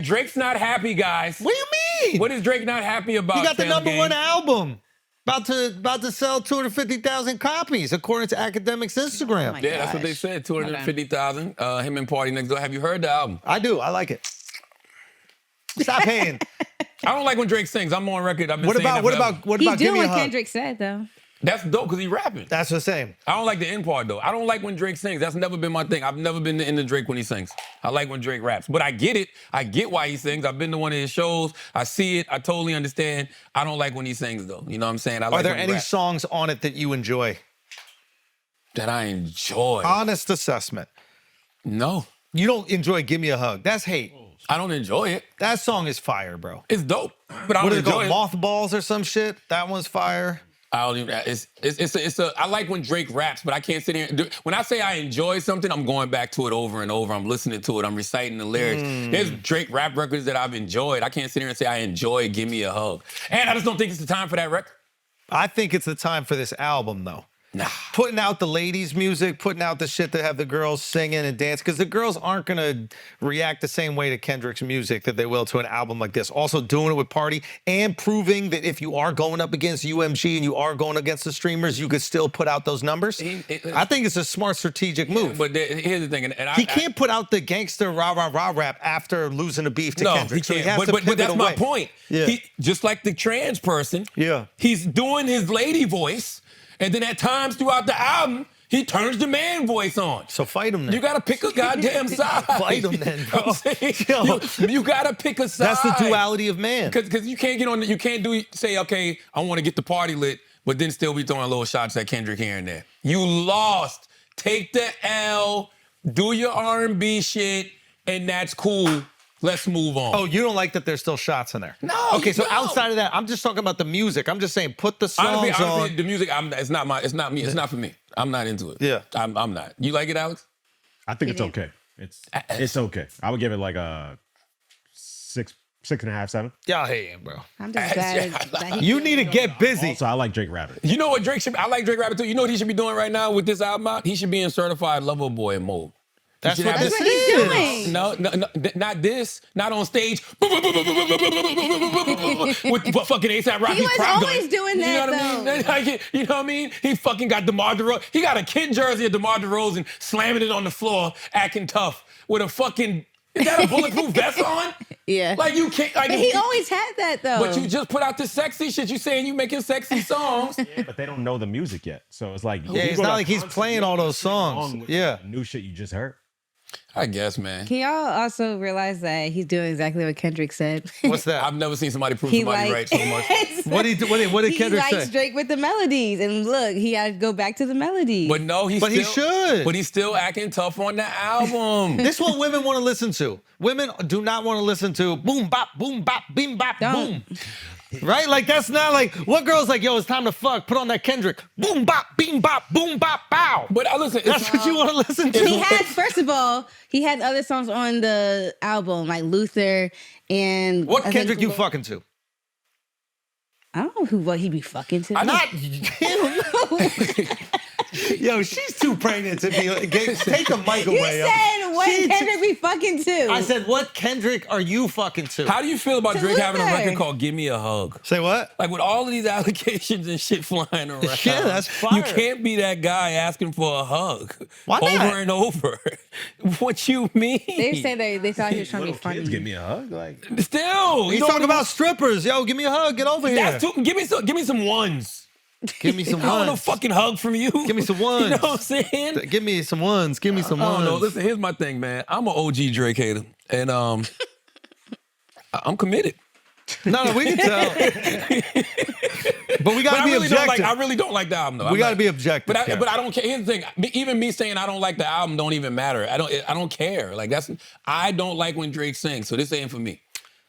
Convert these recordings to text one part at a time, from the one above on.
Drake's not happy, guys. What do you mean? What is Drake not happy about? He got the Fam #1 Gang? album. About to sell 250,000 copies, according to Academics Instagram. Oh my Yeah, that's what they gosh. said. 250,000. Him and Party Next Door. Have you heard the album? I do. I like it. Stop hating. I don't like when Drake sings. I'm on record. I've been What saying about that forever. what He about do Give Me a what Hug? Kendrick said though. That's dope because he rapping. That's the same. I don't like the end part though. I don't like when Drake sings. That's never been my thing. I've never been into Drake when he sings. I like when Drake raps. But I get it. I get why he sings. I've been to one of his shows. I see it. I totally understand. I don't like when he sings though. You know what I'm saying? I Are like there when he any raps. songs on it that you enjoy? That I enjoy? Honest assessment. No. You don't enjoy Give Me a Hug. That's hate. I don't enjoy it. That song is fire, bro. It's dope. But I What don't is it called? enjoy it. Mothballs or some shit? That one's fire. I don't even. I like when Drake raps, but I can't sit here. When I say I enjoy something, I'm going back to it over and over. I'm listening to it. I'm reciting the lyrics. There's Drake rap records that I've enjoyed. I can't sit here and say I enjoy Give Me a Hug. And I just don't think it's the time for that record. I think it's the time for this album, though. Nah. Putting out the ladies' music, putting out the shit that have the girls singing and dance, because the girls aren't gonna react the same way to Kendrick's music that they will to an album like this. Also doing it with Party and proving that if you are going up against UMG and you are going against the streamers, you could still put out those numbers. I think it's a smart strategic move. But here's the thing, and He can't put out the gangster rah rah rah rap after losing a beef to no, Kendrick. he So can't. has to But pivot that's my away. point. Yeah. He, just like the trans person, Yeah. he's doing his lady voice, and then at times throughout the album, he turns the man voice on. So fight him then. You gotta pick a goddamn side. Fight him then, bro. I'm saying, Yo. you gotta pick a side. That's the duality of man. Because you can't get on. You can't say, okay, I want to get the party lit, but then still be throwing little shots at Kendrick here and there. You lost. Take the L. Do your R&B shit, and that's cool. Let's move on. Oh, you don't like that there's still shots in there? No, Okay, so no. outside of that, I'm just talking about the music. I'm just saying, put the songs honestly, on. the music, it's not me. It's not for me. I'm not into it. Yeah. I'm not. You like it, Alex? I think it's okay. It's okay. I would give it like a 6.5, 7. Y'all hating, bro. I'm just glad that he You need to get busy. Also, I like Drake rapping. You know what Drake should? I like Drake rapping too. You know what he should be doing right now with this album out? He should be in certified lover boy mode. That's should what have this That's what he's is. doing. No, not this. Not on stage. With fucking A$AP Rocky. He was always doing that, You know what I mean? though. Like, you know what I mean? He fucking got DeMar DeRozan. He got a kid jersey of DeMar DeRozan slamming it on the floor, acting tough with a fucking. Is that a bulletproof vest on? Yeah. Like you can't. Like, But he always had that though. But you just put out this sexy shit. You saying you making sexy songs. Yeah, but they don't know the music yet. So it's like, Yeah, it's not like he's playing all those songs. Yeah. New shit you just heard. I guess, man. Can y'all also realize that he's doing exactly what Kendrick said? What's that? I've never seen somebody prove somebody right so much. What did Kendrick He likes say? Drake with the melodies, and look, he had to go back to the melodies. But no, he should. But he's still acting tough on the album. This one women want to listen to. Women do not want to listen to boom bop, beam bop, Don't. boom. Right? Like that's not like what girl's like, yo, it's time to fuck. Put on that Kendrick. Boom bop, beam bop, boom bop, bow. But listen, That's what you want to listen to. He had, first of all, he had other songs on the album like Luther and What I think Kendrick you fucking to? I don't know what he be fucking to. Not him. Yo, she's too pregnant to be. Take the mic You away. yo. said what She- Kendrick be fucking to. I said, what Kendrick are you fucking to? how do you feel about To Drake having a Luther. record called "Give Me a Hug"? Say what? Like with all of these allegations and shit flying around, Yeah, that's fire. You can't be that guy asking for a hug Why not? over and over. What you mean? They said they thought he was trying to be Little funny. kids give me a hug. Like, Still, He's you don't talking even- about strippers. Yo, give me a hug. Get over here. That's too, give me some ones. Give me some I want a ones. fucking hug from you. Give me some ones. You know what I'm saying? Give me some ones. Give me some I don't know. ones. Listen, here's my thing, man. I'm an OG Drake hater, and I'm committed. No, we can tell. But we But gotta be objective. I really don't like the album, though. We gotta be objective. But I don't care. Here's the thing. Even me saying I don't like the album don't even matter. I don't care. Like I don't like when Drake sings, so this ain't for me.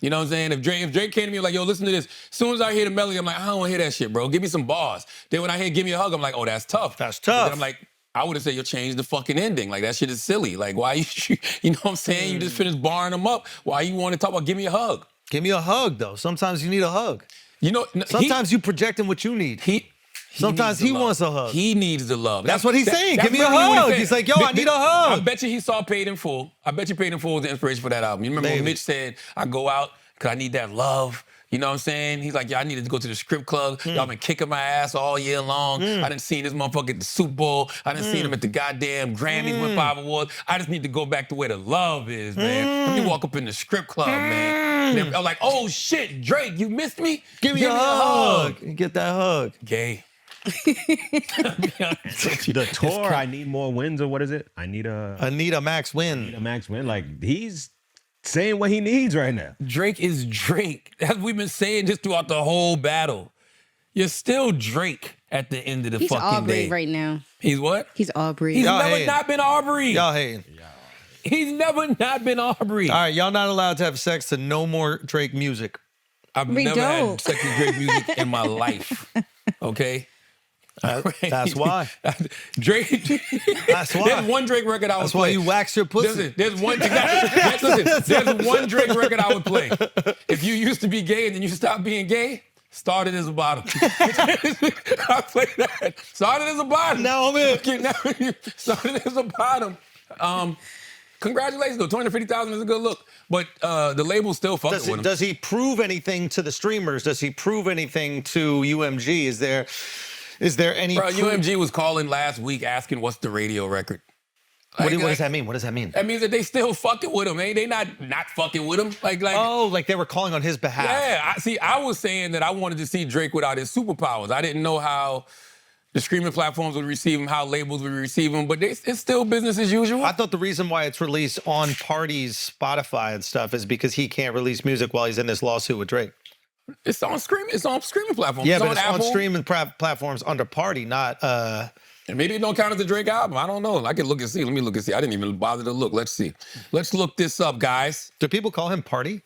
You know what I'm saying? If Drake came to me like, yo, listen to this. As soon as I hear the melody, I'm like, I don't want to hear that shit, bro. Give me some bars. Then when I hear Give Me a Hug, I'm like, oh, that's tough. That's But tough. then I'm like, I would have said, yo, change the fucking ending. Like, that shit is silly. Like, why you know what I'm saying? You just finished barring them up. Why you want to talk about Give Me a Hug? Give me a hug, though. Sometimes you need a hug. You know, Sometimes you projecting what you need. he Sometimes he wants a hug. He needs the love. That's what he's saying. Give me a really what hug. said. He's like, yo, I need a hug. I bet you he saw Paid in Full. I bet you Paid in Full was the inspiration for that album. You remember when Mitch said, I go out because I need that love. You know what I'm saying? He's like, yeah, I needed to go to the strip club. Y'all been kicking my ass all year long. I done seen this motherfucker at the Super Bowl. I done seen him at the goddamn Grammys, win 5 awards. I just need to go back to where the love is, man. Let me walk up in the strip club, man. And I'm like, oh shit, Drake, you missed me? Give me a hug. Get that hug. Gay. The tour, I need more wins, or what is it? I need a max win. a max win. Like, he's saying what he needs right now. Drake is Drake. As we've been saying just throughout the whole battle. You're still Drake at the end of the He's fucking Aubrey day. right now. He's what? He's Aubrey. He's Y'all never hating. not been Aubrey. Y'all hating. He's never not been Aubrey. All right, y'all not allowed to have sex to no more Drake music. I've We never had don't. sex with Drake music in my life. Okay? That's why. Drake. That's why. There's one Drake record I would That's play. why you wax your pussy. Listen, there's one. There's one Drake record I would play. If you used to be gay and then you stopped being gay, started as a bottom. I play that. Started as a bottom. Now I'm in. Okay, now started as a bottom. Congratulations though, 250,000 is a good look. But the label's still fucking with him. Does he prove anything to the streamers? Does he prove anything to UMG? Is there any Bro, proof? UMG was calling last week asking what's the radio record. What Like, does that mean? What does that mean? That means that they still fucking with him. They not fucking with him. Like Oh, like they were calling on his behalf. yeah. I was saying that I wanted to see Drake without his superpowers. I didn't know how the streaming platforms would receive him, how labels would receive him, but it's still business as usual. I thought the reason why it's released on Party's Spotify and stuff is because he can't release music while he's in this lawsuit with Drake. It's on streaming platforms. Yeah, it's but on it's on Apple. streaming platforms under Party, not And maybe it don't count as a Drake album. I don't know. I can look and see. Let me look and see. I didn't even bother to look. Let's see. Let's look this up, guys. Do people call him Party?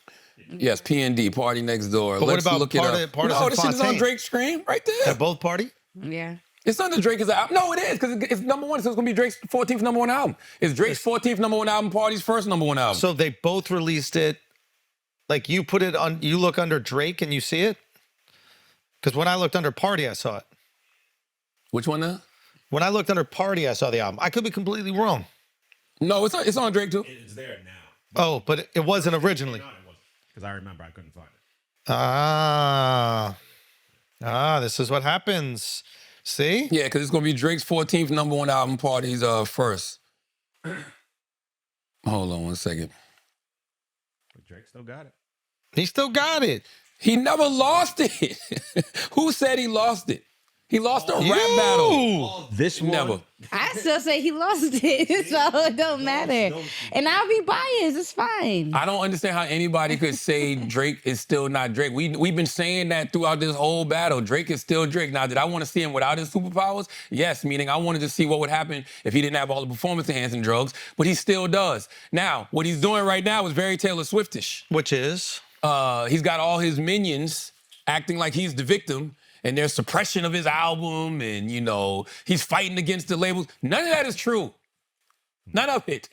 Yes, PND, Party Next Door. But what Let's about look it up. Partisan No, this shit is on Fontaine? Drake's stream right there. They're both Party? Yeah. It's under Drake as an album. No, it is, because it's number one. So it's going to be Drake's 14th number one album. It's Drake's 14th number one album, Party's first number one album. So they both released it. Like you put it on, you look under Drake and you see it? Because when I looked under Party, I saw it. Which one now? When I looked under Party, I saw the album. I could be completely wrong. No, it's on Drake too. It's there now. Oh, but it wasn't originally. No, it wasn't. Because I remember I couldn't find it. This is what happens. See? Yeah, because it's going to be Drake's 14th number one album, Party's first. Hold on one second. But Drake still got it. He still got it. He never lost it. Who said he lost it? He lost a rap battle. This one. Never. I still say he lost it, so it don't matter. And I'll be biased. It's fine. I don't understand how anybody could say Drake is still not Drake. We've been saying that throughout this whole battle. Drake is still Drake. Now, did I want to see him without his superpowers? Yes, meaning I wanted to see what would happen if he didn't have all the performance-enhancing drugs, but he still does. Now, what he's doing right now is very Taylor Swiftish. Which is? He's got all his minions acting like he's the victim, and there's suppression of his album, and, you know, he's fighting against the labels. None of that is true. None of it.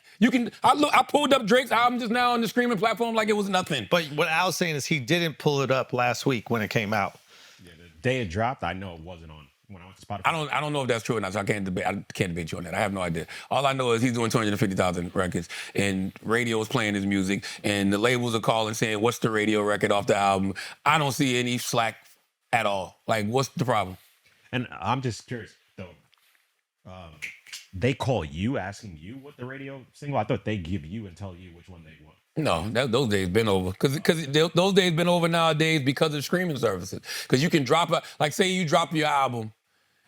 I pulled up Drake's album just now on the streaming platform like it was nothing. But what Al's saying is he didn't pull it up last week when it came out. Yeah, the day it dropped, I know it wasn't on when I went to Spotify. I don't know if that's true or not, so I can't debate you on that. I have no idea. All I know is he's doing 250,000 records, and radio is playing his music, and the labels are calling saying, what's the radio record off the album? I don't see any slack at all. Like, what's the problem? And I'm just curious, though. They call you, asking you what the radio single? I thought they give you and tell you which one they want. No, those days been over. Because those days been over nowadays because of streaming services. Because you can drop like say you drop your album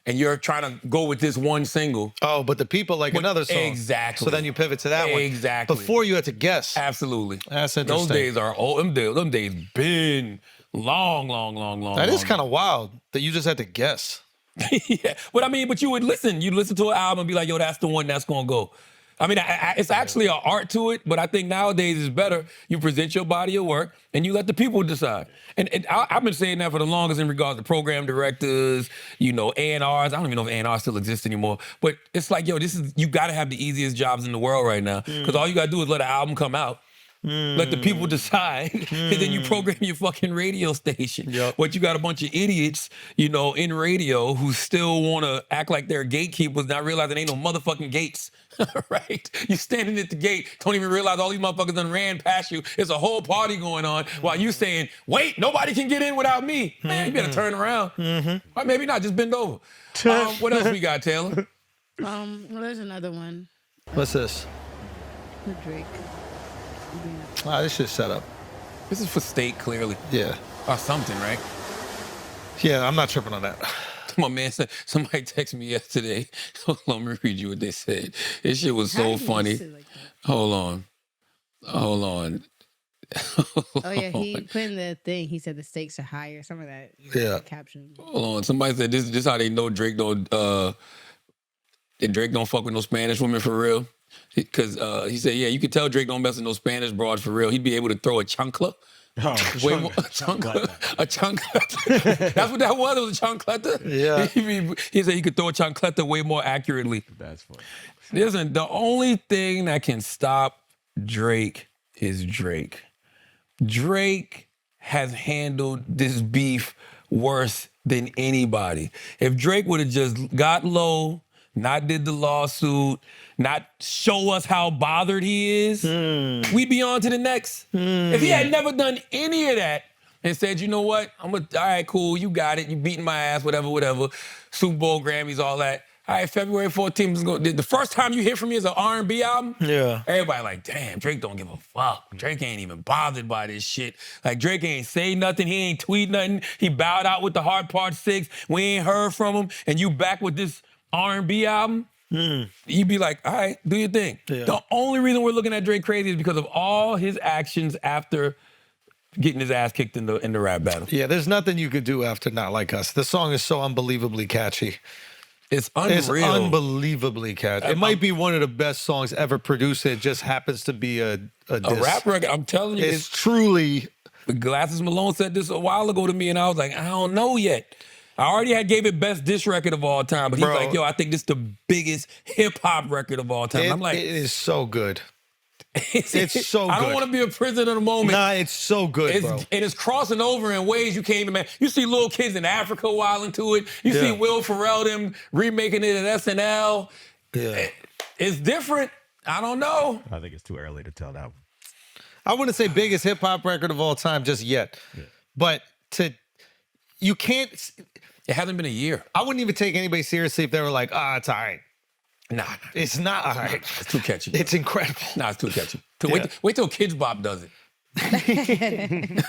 and you're trying to go with this one single. Oh, but the people like another song. Exactly. So then you pivot to that one. Exactly. Before you had to guess. Absolutely. That's Those interesting. days are old. Them days been long. That is kind of wild that you just had to guess. Yeah, but you would listen. You'd listen to an album and be like, yo, that's the one that's going to go. I mean, it's actually an art to it, but I think nowadays it's better. You present your body of work and you let the people decide. And I've been saying that for the longest in regards to program directors, you know, A&Rs. I don't even know if A&R still exists anymore. But it's like, yo, you got to have the easiest jobs in the world right now. Because all you got to do is let an album come out. Let the people decide, and then you program your fucking radio station. Yep. But you got a bunch of idiots, you know, in radio who still want to act like they're gatekeepers, not realizing ain't no motherfucking gates, right? You standing at the gate, don't even realize all these motherfuckers done ran past you. There's a whole party going on while you saying, wait, nobody can get in without me. Man, you better turn around. Or maybe not, just bend over. What else we got, Taylor? Well, there's another one What's this? with Drake. Ah, this shit's set up. This is for state, clearly. Yeah. Or something, right? Yeah, I'm not tripping on that. My man said, somebody texted me yesterday. Hold on, let me read you what they said. This shit was How so do you funny. sit like that? Hold on. Oh yeah, he put in the thing. He said the stakes are higher. Some of that Yeah. caption. Hold on. Somebody said this how they know Drake don't that Drake don't fuck with no Spanish women for real. Because he said, yeah, you could tell Drake don't mess with no Spanish broad for real. He'd be able to throw a chancla. Oh, A chancleta. That's what that was. It was a chancleta. Yeah. He said he could throw a chancleta way more accurately. That's funny. Listen, the only thing that can stop Drake is Drake. Drake has handled this beef worse than anybody. If Drake would have just got low, not did the lawsuit, not show us how bothered he is, we'd be on to the next. If he had never done any of that and said, you know what, all right, cool, you got it, you beating my ass, whatever, Super Bowl, Grammys, all that. All right, February 14th is going. The first time you hear from me is an R&B album. Yeah. Everybody like, damn, Drake don't give a fuck. Drake ain't even bothered by this shit. Like Drake ain't say nothing. He ain't tweet nothing. He bowed out with the Hard Part 6. We ain't heard from him. And you back with this R&B album. You'd be like, all right, do your thing. Yeah. The only reason we're looking at Drake crazy is because of all his actions after getting his ass kicked in the rap battle. Yeah, there's nothing you could do after Not Like Us. The song is so unbelievably catchy. It's unreal. It's unbelievably catchy. It might be one of the best songs ever produced. It just happens to be a A diss. rap record, I'm telling you. It's truly. Glasses Malone said this a while ago to me, and I was like, I don't know yet. I already had gave it best diss record of all time, but he's Bro. like, yo, I think this is the biggest hip hop record of all time. I'm like, it is so good. it's so I don't good. want to be a prisoner of the moment. Nah, it's so good, bro. And it's crossing over in ways you can't even imagine. You see little kids in Africa wilding to it. You see Yeah. Will Ferrell them remaking it at SNL. Yeah. It's different. I don't know. I think it's too early to tell that. I wouldn't say biggest hip hop record of all time just yet. But you can't. It hasn't been a year. I wouldn't even take anybody seriously if they were like, it's all right. Nah, It's not all right. it's too catchy. It's incredible. Nah, it's too catchy. Yeah. Wait till Kids Bop does it.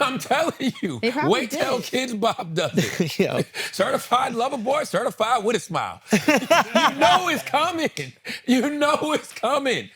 I'm telling you. They probably Wait till did. Kids Bop does it. Yeah. Certified lover boy, certified with a smile. You know it's coming. You know it's coming.